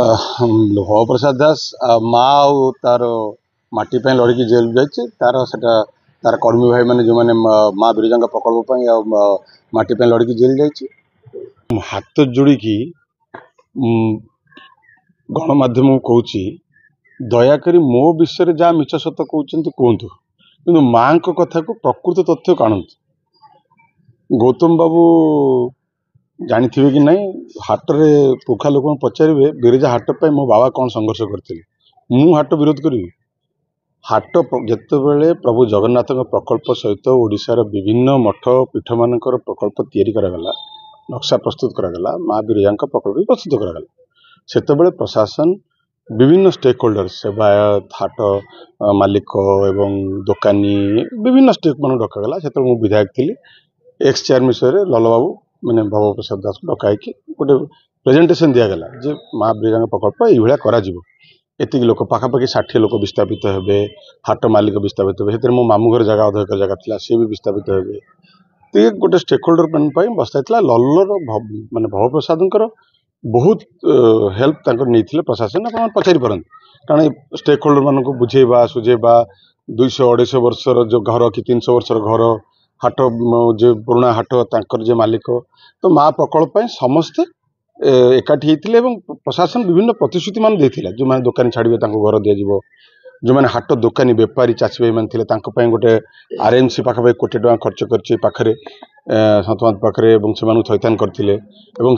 भव प्रसाद दास माँ तार माटी लड़की जेल जाइए तार सेटा तार कर्मी भाई मैंने जो मैंने माँ बिरजा प्रकल्प माटी लड़की जेल जाइए हाथ जोड़ी गणमाध्यम कहूँ दयाकोरी मो विषय जहाँ मिछ सत कहते कहतु कि माँ कथा को प्रकृत तथ्य काणु गौतम बाबू जानी कि नहीं हाट रे पुखा लोक पचारे बिरजा हाट पर मो बाबा कौन संघर्ष करते मु हाट विरोध करी हाट जितेबले प्रभु जगन्नाथ प्रकल्प सहित ओडिशार विभिन्न मठ पीठ मानकर प्रकल्प तैयारी करागला नक्शा प्रस्तुत करागला माँ बिरजा प्रकल्प प्रस्तुत करागला सेतेबेले प्रशासन विभिन्न स्टेक होल्डर सेवायत हाट मालिक एवं दोकानी विभिन्न स्टेक मान डकागला से मु विधायक थी एक्स चेयर विषय लल बाबू मैंने भव प्रसाद दास को डकाई गोटे प्रेजेंटेशन दिगला जे माँ बिरजा प्रकल्प ये एतिक लोक पाखापाखि 60 लोक विस्थापित हे हाट मालिक विस्थापित हे मो मामू घर जगह अध जगह था सी भी विस्थापित हे तो गोटे स्टेक होल्डर मान बसता लल्लर माने भव प्रसाद बहुत हेल्प नहीं प्रशासन आप पचारि पारती कारण स्टेक होल्डर मान बुझेबा सुझेबा 200-250 वर्षर जो घर कि 300 वर्षर घर हाट जो पुराणा हाट तांकर जे मालिक तो माँ प्रकल्प समस्ते एकाठी होते प्रशासन विभिन्न प्रतिश्रुति मान देथिला जो मैंने दुकानी छाड़े घर दिज्व जो मैंने हाट दुकानी बेपारी चाषी भाई मैंने गोटे आरएमसी पाखापाखि 1 कोटी टका खर्च कर पाखे सतमात पाखे से थैथान करते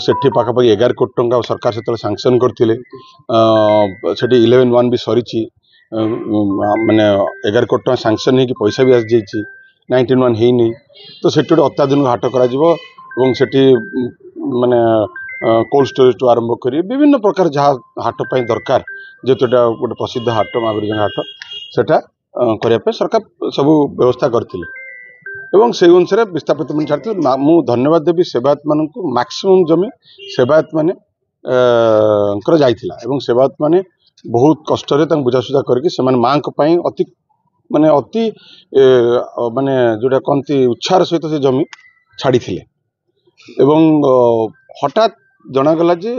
से पाखापाखि 11 कोटी टका सरकार से सांक्शन करते 11-1 भी सरी माने 11 कोटी टका सांक्शन हो पैसा भी आसी जाइए 19-1 है नहीं तो से अत्याधुनिक हाट कर माने कोल्ड स्टोरेज टू आरंभ कर विभिन्न प्रकार जहाँ हाट दरकार जेहेतु गोटे प्रसिद्ध हाट माँ बिरजा हाट सेटा करने सरकार सब व्यवस्था करते से अनुसार विस्थापित मैंने छाड़ते मु धन्यवाद देवी सेवायत मान मैक्सिमम जमी सेवायत मैंने सेवायत मैंने बहुत कष्ट बुझासुझा करके माँ अति माने अति माने जोटा कहती उत्साह सहित से जमी छाड़ी हठात जनागला जे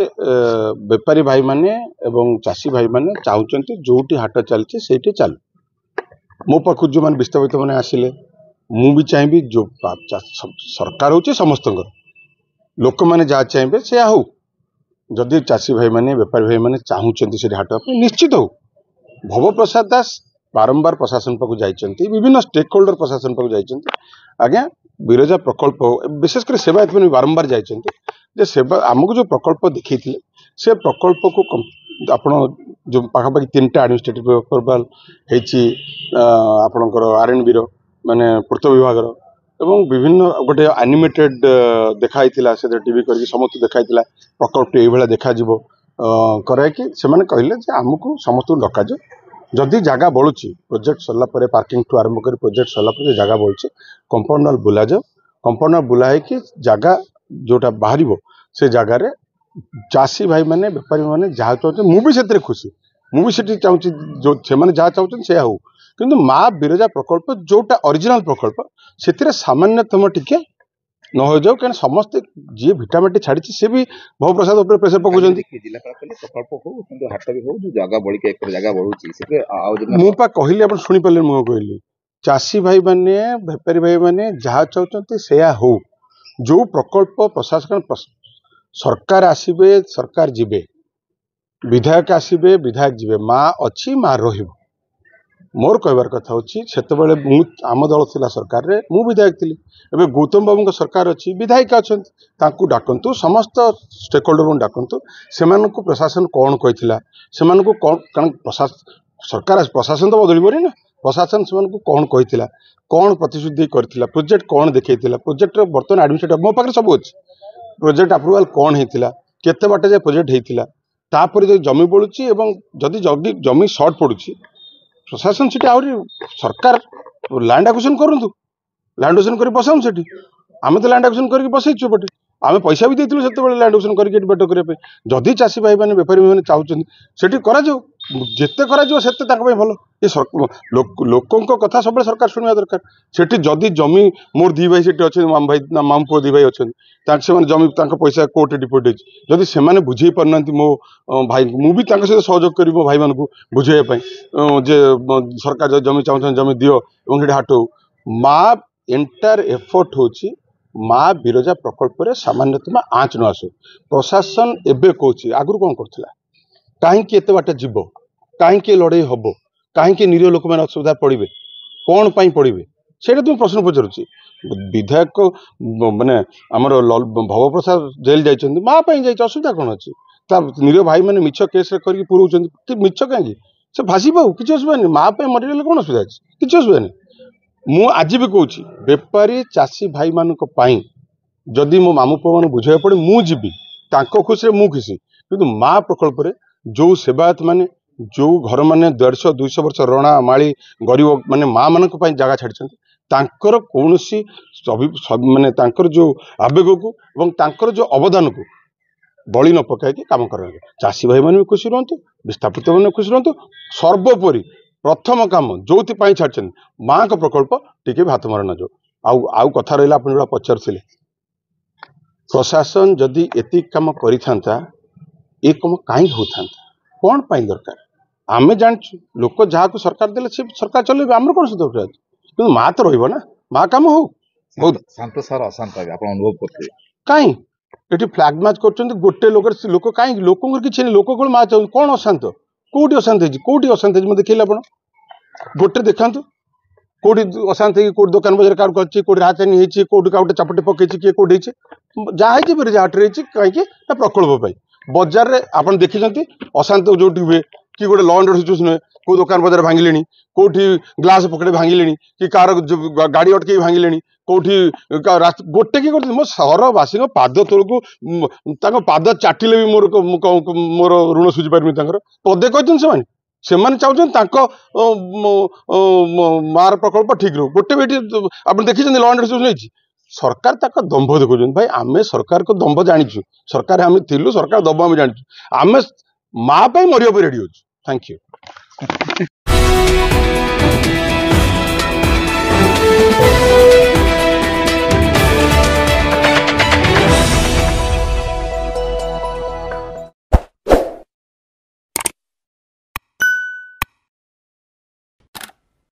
बेपारी भाई माने एवं चाषी भाई माने चाहते जोटी हाट चलती से चलू मो पाख जो मैंने विस्थापित मैंने आसिले मु भी चाहिए जो सरकार हूँ समस्त लोक मैंने जहाँ चाहिए से हो जदि चाषी भाई माने बेपारी भाई माने चाहते से हाट निश्चित हो भव प्रसाद दास बारंबार प्रशासन पाक जाइए विभिन्न स्टेक होल्डर प्रशासन पाक जाइए आज्ञा बिरजा प्रकल्प विशेषकर सेवायत मैंने बारंबार जाइए सेवा आमको जो प्रकल्प देखी से प्रकल्प को आपण जो पाखापाखि 3टा एडमिनिस्ट्रेटिव अप्रूवाल आपणकर आरएनबी माने पूर्त विभाग एवं विभिन्न गोटे एनिमेटेड देखाई से टीवी करके समस्त देखाई प्रकल्प ये देखा कराई से कहले आमको समस्त डक जदि जगह बढ़ुची प्रोजेक्ट सरला पार्किंग ठू आरंभ कर प्रोजेक्ट सरला जगह बढ़ुची कंपाउंड वाल बुला जाओ कंपाउंड वाल बुला है जगह जोटा बाहर से जगार चाषी भाई मैंने बेपारी मैंने जहाँ चाहते मुझे खुशी मुझे चाहूँगी जो से जहाँ चाहते से हो किंतु माँ बिरजा प्रकल्प जोटा ओरिजिनल प्रकल्प से सामान्यतम टिके न हो जाओ क्या समस्ते जी भिटामिटी छाड़ी सी भी भव प्रसाद उपर प्रेसर पकाउछन प्रकल्प हो किंतु हाट भी हो जो जगह बढ़ी के एक जगह बढ़ुची से मु पा कहली आपण सुनी पले मु कहली चाषी भाई माने बेपारी भाई माने जहाँ चाहते से हो जो प्रकल्प प्रशासन सरकार आसीबे सरकार जीवे विधायक आसीबे विधायक जीवे माँ अच्छी माँ रहिबो मोर कहबार कथा होते आम दल थी सरकार रे मु विधायक थी एवं गौतम बाबू सरकार अच्छी विधायिका अच्छा डाकतु समस्त स्टेक होल्डर को डाकतु से प्रशासन कौन कही से कौन सरकार प्रशासन तो बदल ना प्रशासन से कौन कही कौन प्रतिश्रुति करथिला प्रोजेक्ट कौन देखा प्रोजेक्ट बर्तमान एडमिनिस्ट्रेटिव मो पाखे सब अच्छी प्रोजेक्ट अप्रूवाल कौन होता केते बाटे जे प्रोजेक्ट होता तापर जो जमी बढ़ुची जदि जमी सर्ट पड़ुची प्रशासन से सरकार लैंड एक्विजिशन करूँ लैंड एक्विजिशन कर बसाऊँ से आम तो लैंड एक्विजिशन करके बसईचु एपटे आम पैसा भी देती से लैंड एक्विजिशन करके बेट करने जदि चाषी भाई मैंने बेपारी मैंने चाहते से करा ଯେତେ କରାଯିବ ସେତେ ତାଙ୍କ ପାଇଁ ଭଲ। ଏ ଲୋକଙ୍କ କଥା ସବୁବେଳେ ସରକାର ଶୁଣିବା ଦରକାର। ସେଠି ଯଦି ଜମି ମୋର ଦି ଭାଇ ସେଠି ଅଛନ୍ତି, ମାମୁ ଭାଇ ନା ମାମୁ ପୁଅ ଦି ଭାଇ ଅଛନ୍ତି, ସେମାନେ ଜମି ତାଙ୍କ ପଇସା କୋର୍ଟରେ ଡିପୋଜିଟ୍ ହେଇଛି, ଯଦି ସେମାନେ ବୁଝେଇ ପାରୁନାହାନ୍ତି ମୋ ଭାଇଙ୍କୁ, ମୁଁ ବି ତାଙ୍କ ସହିତ ସହଯୋଗ କରିବି ମୋ ଭାଇମାନଙ୍କୁ ବୁଝେଇବା ପାଇଁ ଯେ ସରକାର ଯଦି ଜମି ଚାହୁଁଛନ୍ତି ଜମି ଦିଅ ଏବଂ ସେଠି ହାଟ ହଉ। ମା ଏଣ୍ଟାୟାର ଏଫର୍ଟ ହେଉଛି ମା ବିରଜା ପ୍ରକଳ୍ପରେ ସାମାନ୍ୟତମ ଆଞ୍ଚ ନ ଆସୁ। ପ୍ରଶାସନ ଏବେ କହୁଛି, ଆଗରୁ କ'ଣ କରୁଥିଲା? କାହିଁକି ଏତେ ବାଟ ଯିବ? କାହିଁକି ଲଢ଼େଇ ହବ? କାହିଁକି ନିରୀହ ଲୋକମାନେ ଅସୁବିଧା ପଡ଼ିବେ? କ'ଣ ପାଇଁ ପଡ଼ିବେ? ସେଇଟା ତ ମୁଁ ପ୍ରଶ୍ନ ପଚାରୁଛି। ବିଧାୟକ ମାନେ ଆମର ଭବପ୍ରସାଦ ଜେଲ୍ ଯାଇଛନ୍ତି, ମା ପାଇଁ ଯାଇଛି, ଅସୁବିଧା କ'ଣ ଅଛି? ତା ନିରୀହ ଭାଇମାନେ ମିଛ କେସ୍ରେ କରିକି ପୁରଉଛନ୍ତି, ମିଛ କାହିଁକି? ସେ ଭାସି ପାଉ, କିଛି ଅସୁବିଧା ନାହିଁ। ମା ପାଇଁ ମରିଗଲେ କ'ଣ ଅସୁବିଧା ଅଛି? କିଛି ଅସୁବିଧା ନାହିଁ। ମୁଁ ଆଜି ବି କହୁଛି, ବେପାରୀ ଚାଷୀ ଭାଇମାନଙ୍କ ପାଇଁ ଯଦି ମୋ ମାମୁ ପୁଅମାନଙ୍କୁ ବୁଝେଇବାକୁ ପଡ଼େ ମୁଁ ଯିବି, ତାଙ୍କ ଖୁସିରେ ମୁଁ ଖୁସି। କିନ୍ତୁ ମା ପ୍ରକଳ୍ପରେ ଯେଉଁ ସେବାୟତ ମାନେ ଯେଉଁ ଘର ମାନେ 150-200 ବର୍ଷ ରଣା ମାଳି ଗରିବ ମାନେ ମା ମାନଙ୍କ ପାଇଁ ଜାଗା ଛାଡ଼ିଛନ୍ତି, ତାଙ୍କର କୌଣସି ମାନେ ତାଙ୍କର ଯେଉଁ ଆବେଗକୁ ଏବଂ ତାଙ୍କର ଯେଉଁ ଅବଦାନକୁ ବଳି ନ ପକାଇକି କାମ କରାଯାଏ। ଚାଷୀ ଭାଇମାନେ ବି ଖୁସି ରୁହନ୍ତୁ, ବିସ୍ଥାପିତ ମାନେ ଖୁସି ରୁହନ୍ତୁ। ସର୍ବୋପରି ପ୍ରଥମ କାମ ଯୋଉଥିପାଇଁ ଛାଡ଼ିଛନ୍ତି ମାଙ୍କ ପ୍ରକଳ୍ପ ଟିକେ ବି ହାତ ମରା ନଯାଉ। ଆଉ କଥା ରହିଲା, ଆପଣ ଯୋଉଟା ପଚାରୁଥିଲେ, ପ୍ରଶାସନ ଯଦି ଏତିକି କାମ କରିଥାନ୍ତା ଏ କାମ କାହିଁକି ହଉଥାନ୍ତା? କ'ଣ ପାଇଁ ଦରକାର? ଆମେ ଜାଣିଛୁ ଲୋକ ଯାହାକୁ ସରକାର ଦେଲେ ସେ ସରକାର ଚଲେଇବେ, ଆମର କ'ଣ ସୁବିଧା ଅଛି? କିନ୍ତୁ ମା ତ ରହିବ ନା, ମା କାମ ହଉ। ବହୁତ ଶାନ୍ତ ସାର୍ ଅଶାନ୍ତ ଆପଣ ଅନୁଭବ କରୁଥିବେ। କାହିଁ ଏଠି ଫ୍ଲାଗ ମାର୍ଚ୍ଚ କରୁଛନ୍ତି ଗୋଟେ ଲୋକ କାହିଁକି? ଲୋକଙ୍କର କିଛି ନାହିଁ, ଲୋକ କ'ଣ ମା ଚାହୁଁଛନ୍ତି? କ'ଣ ଅଶାନ୍ତ? କୋଉଠି ଅଶାନ୍ତ ହେଇଛି? କୋଉଠି ଅଶାନ୍ତ ହେଇଛି? ମୁଁ ଦେଖେଇଲେ ଆପଣ ଗୋଟେ ଦେଖାନ୍ତୁ। କୋଉଠି ଅଶାନ୍ତ ହେଇକି କୋଉଠି ଦୋକାନ ବଜାର କାହାକୁ କରିଛି, କୋଉଠି ରାଜଧାନୀ ହେଇଛି, କୋଉଠି କାଉଟେ ଚାପଟି ପକେଇଛି, କିଏ କୋଉଠି ହେଇଛି? ଯାହା ହେଇଛି ବିରଜା ହାଟରେ ହେଇଛି। କାହିଁକି? ନା ପ୍ରକଳ୍ପ ପାଇଁ। ବଜାରରେ ଆପଣ ଦେଖିଛନ୍ତି ଅଶାନ୍ତ ଯୋଉଠି ହୁଏ କି ଗୋଟେ ଲ ଆଣ୍ଡ ଅର୍ଡର ସିଚୁଏସନ ହୁଏ, କୋଉ ଦୋକାନ ବଜାର ଭାଙ୍ଗିଲେଣି, କୋଉଠି ଗ୍ଲାସ ପକେଟ ଭାଙ୍ଗିଲେଣି, କି କାହାର ଗାଡି ଅଟକେଇ ଭାଙ୍ଗିଲେଣି, କୋଉଠି ଗୋଟେ କିଏ କରୁଛନ୍ତି? ମୋ ସହରବାସୀଙ୍କ ପାଦ ତଳକୁ ତାଙ୍କ ପାଦ ଚାଟିଲେ ବି ମୋର ଋଣ ସୁଝି ପାରିବି ତାଙ୍କର। ପଦେ କହିଛନ୍ତି ସେମାନେ ଚାହୁଁଛନ୍ତି ତାଙ୍କ ମାର ପ୍ରକଳ୍ପ ଠିକ ରହୁ। ଗୋଟେ ବି ଏଠି ଆପଣ ଦେଖିଛନ୍ତି ଲ ଆଣ୍ଡ ଅର୍ଡର ସିଚୁଏସନ ହେଇଛି? ସରକାର ତାଙ୍କ ଦମ୍ଭ ଦେଖାଉଛନ୍ତି। ଭାଇ ଆମେ ସରକାରଙ୍କ ଦମ୍ଭ ଜାଣିଛୁ, ସରକାର ଆମେ ଥିଲୁ, ସରକାର ଦମ୍ଭ ଆମେ ଜାଣିଛୁ। ଆମେ ମା ପାଇଁ ମରିବା ପାଇଁ ରେଡି ଅଛୁ। Thank you.